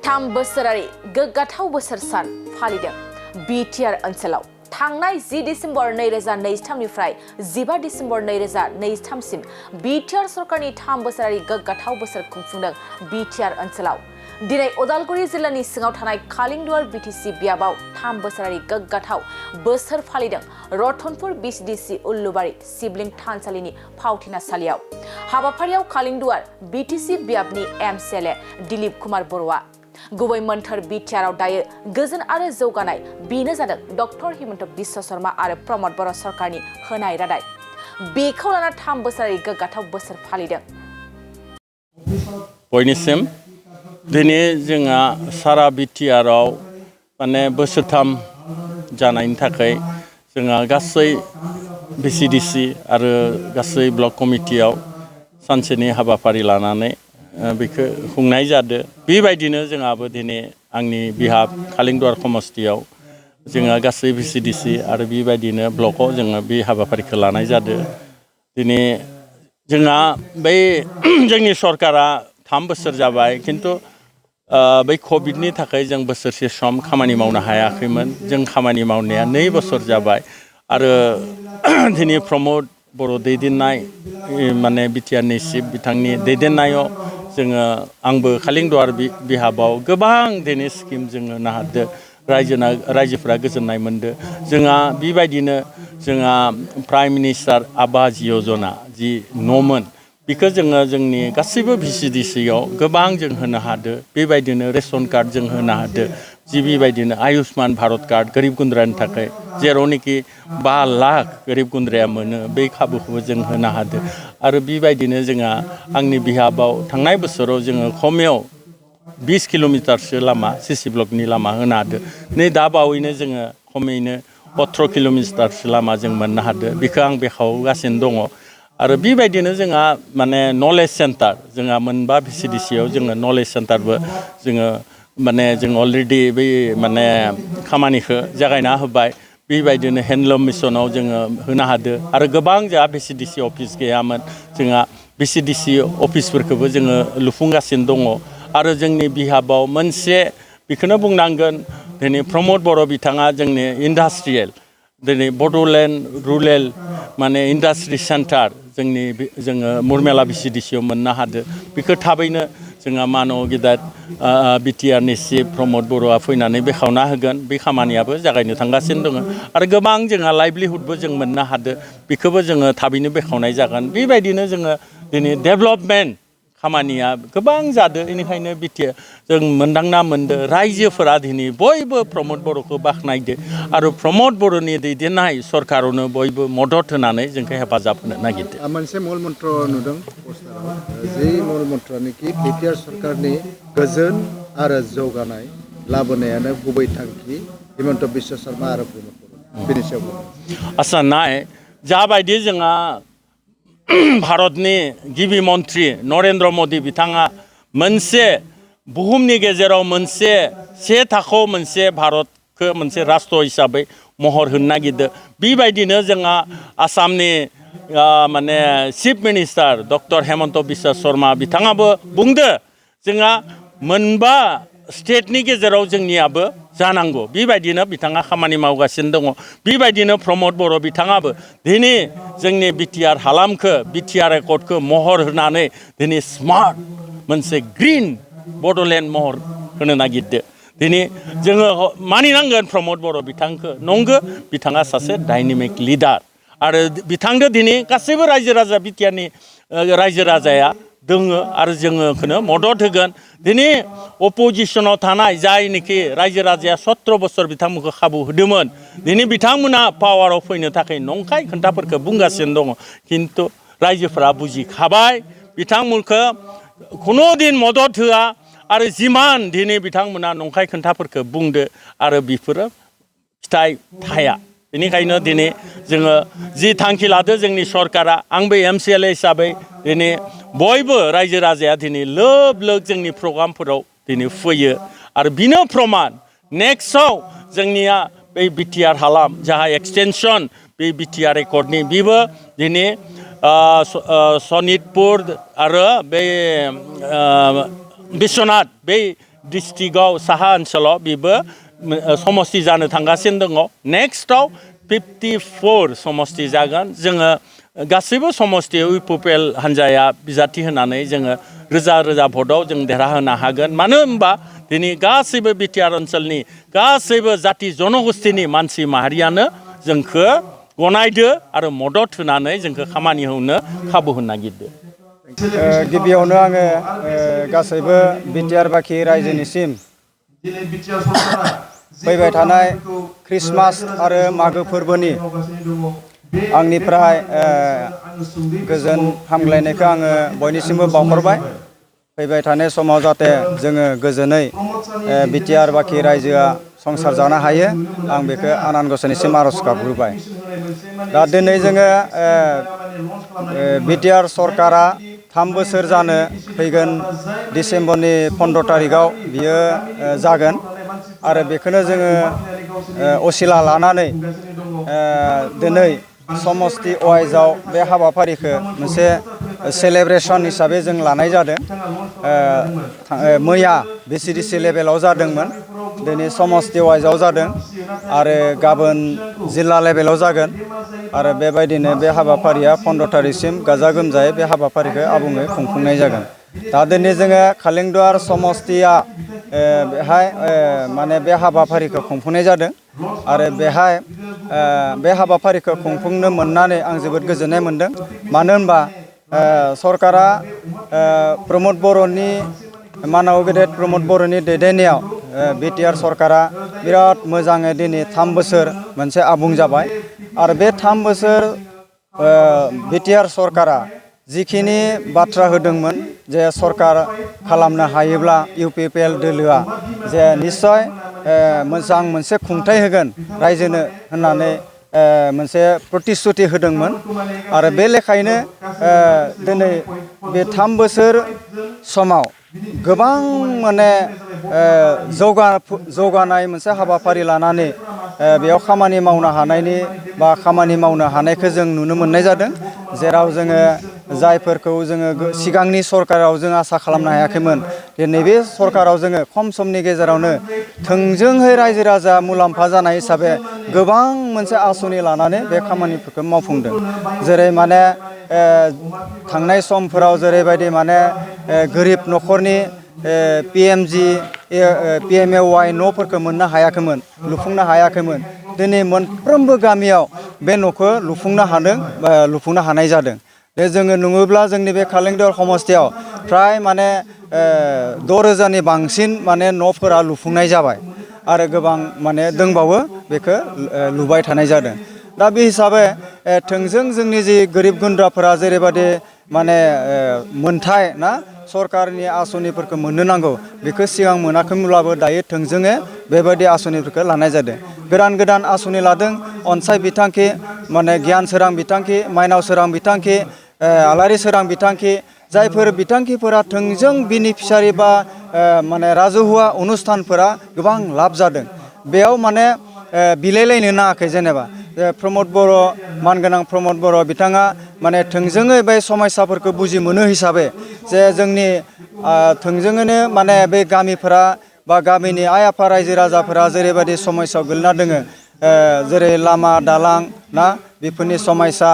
थाम बोसोरारि गोग्गाथाव बोसोर सान फालिदों बिटिआर ओनसोलाव थांनाय 10 डिसेम्बर 2023 निफ्राय 15 डिसेम्बर 2023 सिम बिटिआर सरकारनि थाम बोसोरारि गोग्गाथाव बोसोर खुंफुंदों बिटिआर ओनसोलाव दिनै उदालगुरि जिल्लानि सिङाव थानाय कालिंदुवार बिटिसि बियाबाव थाम बोसोरारि गोग्गाथाव बोसोर फालिदों रतनपुर बिसिडिसि उल्लुबारि सिबलिं थानसालिनि फावथिनासालियाव हाबाफारियाव कालिंदुवार बिटिसि बियाबनि एमसिएलए दिलीप कुमार बर'आ गुबै मोन्थोर बिटिआरआव दायो गोजोन आरो जौगानाय बेनो जादों डक्टर हिमन्त बिश्व शर्मा आरो प्रमद बर' सरकारनि होनाय रादाय बेखौ लाना थाम बोसोरारि गोग्गाथाव बोसोर फालिदों बयनिसिम दिनै जोंहा सारा बिटिआरआव माने बोसोरथाम जानायनि थाखाय जोंहा गासै बिसिडिसि आरो गासै ब्लक कमिटियाव सानसेनि हाबाफारि लानानै बेखौ खुंनाय जादों बेबायदिनो जोंहाबो दिनै आंनि बिहाब कालिंदुवार समस्तियाव जोंहा गासै बिसिडिसि आरो बेबायदिनो ब्लकआव जोङो बे हाबाफारिखौ लानाय जादों दिनै जोंहा बै जोंनि सरकारा 3 बोसोर जाबाय खिन्थु बै कभिडनि थाखाय जों बोसोरसे सम खामानि मावनो हायाखैमोन जों खामानि मावनाया 2 बोसोर जाबाय आरो दिनै प्रमद बर' दैदेननाय माने बिटिआरनि चिफ बिथांनि दैदेननायाव जोङो आंबो कालिंदुवार बिहाबाव गोबां दिनै स्किम जोङो होनो हादों रायजोफ्रा गोजोननाय मोनदों जोंहा बेबायदिनो जोंहा प्राइम मिनिस्टार आवास यजना जि न'मोन बेखौ जोङो जोंनि गासैबो बिसिडिसियाव गोबां जों होनो हादों बेबायदिनो रेशन कार्ड जों होनो हादों जि बेबायदिनो आयुष्मान भारत कार्ड गोरिब गुन्द्रानि थाखाय जेरावनोखि 5 लाख गोरिब गुन्द्राया मोनो बे खाबुखौबो जों होनो हादों आरो बेबायदिनो जोंहा आंनि बिहाबाव थांनाय बोसोराव जोङो खमायाव 20 किल'मिटारसो लामा सिसि ब्लकनि लामा होनो हादों नै दा बावैनो जोङो खमैनो 18 किल'मिटारसो लामा जों मोननो हादों बेखौ आं बेखावगासिनो दङ आरो बेबायदिनो जोंहा माने नलेज सेन्टार जोंहा मोनबा बिसिडिसियाव जोङो नलेज सेन्टारबो जोङो माने जों अलरेडि बै माने खामानिखौ जागायना होबाय बेबायदिनो हेन्डलुम मिशनाव जोङो होनो हादों आरो गोबां जोंहा बिसिडिसि अफिस गैयामोन जोंहा बिसिडिसि अफिसफोरखौबो जोङो लुफुंगासिनो दङ आरो जोंनि बिहाबाव मोनसे बेखौनो बुंनांगोन दिनै प्रमद बर' बिथाङा जोंनि इन्डास्ट्रियेल दिनै बड'लेण्ड रुरेल माने इन्डास्ट्रि सेन्टार जोङो मुरमेला बिसिडिसियाव मोननो हादों बेखौ थाबैनो जोंहा मानव गेदेर बिटिआरनि चिफ प्रमद बर'आ फैनानै बेखेवना होगोन बे खामानियाबो जागायनो थांगासिनो दङ आरो गोबां जोंहा लाइभलिहुडबो जों मोननो हादों बेखौबो जोङो थाबैनो बेखेवनाय जागोन बेबायदिनो जोङो दिनै डेभेलपमेन्ट खामानिया गोबां जादों बेनिखायनो बिटिआर जों मोनदांना मोनदों रायजोफोरा दिनै बयबो प्रमद बर'खौ बाख्नायदो आरो प्रमद बर'नि दैदेननाय सरकारावनो बयबो मदद होनानै जोंखौ हेफाजाब होनो नागिरदों मोनसे मुल मन्त्र नुदों पस्टाराव जि मुल मन्त्रनिखि बिटिआर सरकारनि गोजोन आरो जौगानाय लाबोनायानो गुबै थांखि हिमन्त बिश्व शर्मा आरो प्रमद बर' बेनि सायाव आसा नाय जाबायदि जोंहा भारतनि गिबि मन्त्रि नरेन्द्र मदि बिथाङा मोनसे बुहुमनि गेजेराव मोनसे से थाखोआव मोनसे भारतखौ मोनसे राष्ट्र हिसाबै महर होनो नागिरदों बेबायदिनो जोंहा आसामनि माने chief minister doctor Hemant Biswa Sharma बिथाङाबो बुंदो जोंहा मोनबा स्टेटनि गेजेराव जोंनियाबो जानांगौ बेबायदिनो बिथाङा खामानि मावगासिनो दङ बेबायदिनो प्रमद बर' बिथाङाबो दिनै जोंनि बिटिआर हालामखौ बिटिआर रेकर्डखौ महर होनानै दिनै स्मार्ट मोनसे ग्रिन बड'लेण्ड महर होनो नागिरदों दिनै जोङो मानिनांगोन प्रमद बर' बिथांखौ नंगौ बिथाङा सासे डाइनामिक लिडार आरो बिथांजों दिनै गासैबो रायजो राजा बिटिआरनि रायजो राजाया दोङो आरो जोङो मदद होगोन दिनै अपोजिसनाव थानाय जायनोखि रायजो राजाया 17 बोसोर बिथांमोनखौ खाबु होदोंमोन दिनै बिथांमोना पावाराव फैनो थाखाय नंखाय खोथाफोरखौ बुंगासिनो दङ खिन्थु रायजोफोरा बुजिखाबाय बिथांमोनखौ खुनु दिन मदद होआ आरो जिमान दिनै बिथांमोना नंखाय खोथाफोरखौ बुंदो आरो बेफोरो फिथाइ थाया बेनिखायनो दिनै जोङो जि थांखि लादो जोंनि सरकारा आंबो एमसिएलए हिसाबै दिनै बयबो रायजो राजाया दिनै लोब लोब जोंनि प्रग्रामफोराव दिनै फैयो आरो बिनो प्रमान नेक्स्टआव जोंनिया बै बिटिआर हालाम जाहा एक्सटेनसन बे बिटिआर रेकर्डनि बेबो दिनै सनितपुर आरो बे बिश्वनाथ बे डिस्ट्रिक्टआव साहा ओनसोलाव बेबो समस्ति जानो थांगासिनो दङ नेक्स्टआव 54 समस्ति जागोन जोङो गासैबो समस्तियाव इउपिपिएल हान्जाया बिजाथि होनानै जोङो रोजा रोजा भटआव जों देरहाहोनो हागोन मानो होनबा दिनै गासैबो बिटिआर ओनसोलनि गासैबो जाति जनगोष्ठीनि मानसि माहारियानो जोंखौ गनायदो आरो मदद होनानै जोंखौ खामानि होनो खाबु होनो नागिरदो गिबियावनो आङो गासैबो बिटिआर बाखि रायजोनिसिम फैबाय थानाय ख्रिस्टमास आरो मागो फोरबोनि आंनिफ्राय गोजोन हामग्लायनायखौ आङो बयनिसिमबो बावहरबाय फैबाय थानाय समाव जाहाथे जोङो गोजोनै बिटिआर बाखि रायजोआ संसार जानो हायो आं बेखौ आनान गसाइनिसिम आरज गाबग्रोबाय दा दिनै जोङो बिटिआर सरकारा 3 बोसोर जानो फैगोन डिसेम्बरनि 15 तारिखआव बियो जागोन आरो बेखौनो जोङो असिला लानानै दिनै समस्ति वाइजआव बे हाबाफारिखौ मोनसे सेलेब्रेसन हिसाबै जों लानाय जादों मैया बिसिडिसि लेभेलाव जादोंमोन दिनै समस्ति वाइजआव जादों आरो गाबोन जिल्ला लेभेलाव जागोन आरो बेबायदिनो बे हाबाफारिया 15 तारिखसिम गाजा गोमजायै बे हाबाफारिखौ आबुङै खुंफुंनाय जागोन दा दिनै जोङो खालिंदुवार समस्तिया बेहाय माने बे हाबाफारिखौ खुंफुंनाय जादों आरो बेहाय बे हाबाफारिखौ खुंफुंनो मोननानै आं जोबोद गोजोननाय मोनदों मानो होनबा सरकारा प्रमद बर'नि मानाव गेदेर प्रमद बर'नि दैदेननायाव बिटिआर सरकारा बिराद मोजाङै दिनै 3 बोसोर मोनसे आबुं जाबाय आरो बे 3 बोसोर बिटिआर सरकारा जिखिनि बाथ्रा होदोंमोन जे सरकार खालामनो हायोब्ला इउपिपिएल दोलोआ जे निश्चय मोजां मोनसे खुंथाय होगोन रायजोनो होननानै मोनसे प्रतिश्रुति होदोंमोन आरो बे लेखायैनो दिनै बे 3 बोसोर समाव गोबां माने जौगानाय मोनसे हाबाफारि लानानै बेयाव खामानि मावनो हानायनि बा खामानि मावनो हानायखौ जों नुनो मोननाय जादों जेराव जोङो जायफोरखौ जोङो सिगांनि सरकाराव जों आसा खालामनो हायाखैमोन दिनै बे सरकाराव जोङो खम समनि गेजेरावनो थोंजोङै रायजो राजा मुलाम्फा जानाय हिसाबै गोबां मोनसे आसनि लानानै बे खामानिफोरखौ मावफुंदों जेरै माने थांनाय समफोराव जेरैबायदि माने गोरिब न'खरनि PMAY न'फोरखौ मोननो हायाखैमोन लुफुंनो हायाखैमोन दिनै मोनफ्रोमबो गामियाव बे न'खौ लुफुंनो हानाय जादों बे जोङो नुङोब्ला जोंनि बे खालिंदुवार समस्तियाव फ्राय माने 6000नि बांसिन माने न'फोरा लुफुंनाय जाबाय आरो गोबां माने दंबावो बेखौ लुबाय थानाय जादों दा बे हिसाबै थोंजों जोंनि जि गोरिब गुन्द्राफोरा जेरैबायदि माने मोनथाय ना सरकारनि आसनिफोरखौ मोननो नांगौ बेखौ सिगां मोनाखैमोनब्लाबो दायो थोंजोङै बेबायदि आसनिफोरखौ लानाय जादों गोदान आसनि लादों अनसाय बिथांखि माने गियान सोरां बिथांखि माइनाव सोरां बिथांखि आलारि सोरां बिथांखि जायफोर बिथांखिफोरा थोंजों बेनिफिसारि बा माने राजहुवा अनुस्थानफोरा गोबां लाब जादों बेयाव माने बिलायलायनो नाङाखै जेनेबा प्रमद बर' मानगोनां प्रमद बर' बिथाङा माने थोंजोङै बे समस्याफोरखौ बुजि मोनो हिसाबै जे जोंनि थोंजोङैनो माने बे गामिफोरा बा गामिनि आइ आफा रायजो राजाफोरा जेरैबायदि समस्यायाव गोलैना दोङो जेरै लामा दालां ना बेफोरनि समस्या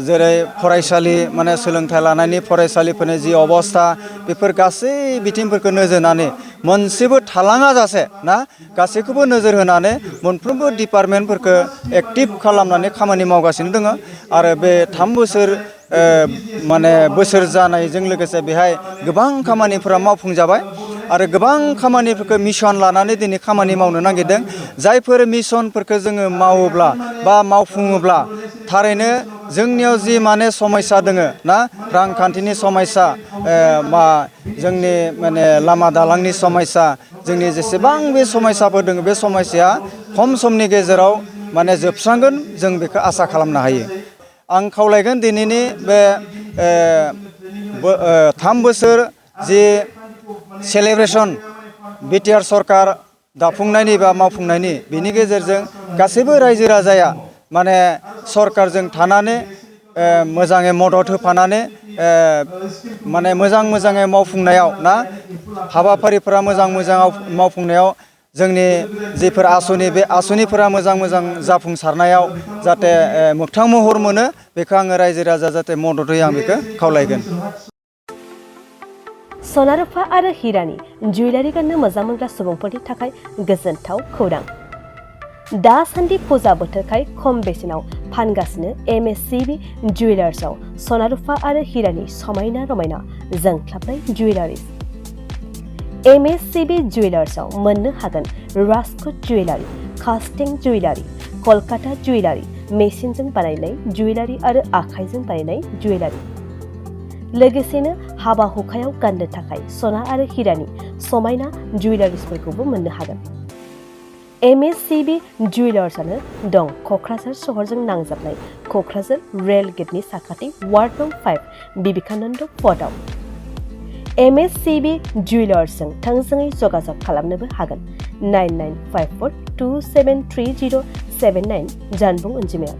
जेरै फरायसालि माने सोलोंथाइ लानायनि फरायसालिफोरनि जि अबस्था बेफोर गासै बिथिंफोरखौ नोजोर होनानै मोनसेबो थालाङा जासे ना गासैखौबो नोजोर होनानै मोनफ्रोमबो डिपार्टमेन्टफोरखौ एक्टिभ खालामनानै खामानि मावगासिनो दङ आरो बे 3 बोसोर माने बोसोर जानायजों लोगोसे बेहाय गोबां खामानिफोरा मावफुंजाबाय आरो गोबां खामानिफोरखौ मिशन लानानै दिनै खामानि मावनो नागिरदों जायफोर मिशनफोरखौ जोङो मावोब्ला बा मावफुङोब्ला थारैनो जोंनियाव जि माने समस्या दोङो ना रांखान्थिनि समस्या मा जोंनि माने लामा दालांनि समस्या जोंनि जेसेबां बे समस्याफोर दोङो बे समस्याया खम समनि गेजेराव माने जोबस्रांगोन जों बेखौ आसा खालामनो हायो आं खावलायगोन दिनैनि बे 3 बोसोर जि सेलेब्रेसन बिटिआर सरकार दाफुंनायनि बा मावफुंनायनि बेनि गेजेरजों गासैबो रायजो राजाया माने सरकारजों थानानै मोजाङै मदद होफानानै माने मोजाङै मावफुंनायाव ना हाबाफारिफोरा मोजाङाव मावफुंनायाव जोंनि जिफोर आसनि बे आसनिफोरा मोजां जाफुंसारनायाव जाहाथे मोगथां महर मोनो बेखौ आङो रायजो राजा जाहाथे मदद होयो आं बेखौ खावलायगोन। सना रुफा आरो हिरानि जुवेलारि गाननो मोजां मोनग्रा सुबुंफोरनि थाखाय गोजोनथाव खौरां। दासान्दि फुजा बोथोरखाय खम बेसेनाव फानगासिनो MSCB जुवेलार्सआव सना रुफा आरो हिरानि समायना रमायना जोंख्लाबनाय जुवेलारिस। MSCB जुवेलार्सआव मोननो हागोन राजकोट जुवेलारि, कास्टिं जुवेलारि, कलकाता जुवेलारि, मेसिनजों बानायनाय जुवेलारि आरो आखाइजों बानायनाय जुवेलारि। लोगोसेनो हाबा हुखायाव गाननो थाखाय सना आरो हिरानि समायना जुवेलारिसफोरखौबो मोननो हागोन। MSCB जुवेलार्सआनो दं क'क्राझार सहरजों नांजाबनाय क'क्राझार रेल गेटनि साखाथि वार्ड नं 5 बिवेकानन्द पथआव। MSCB जुवेलार्सजों थोंजोङै जगाजग खालामनोबो हागोन 9954273079 जानबुं अनजिमायाव।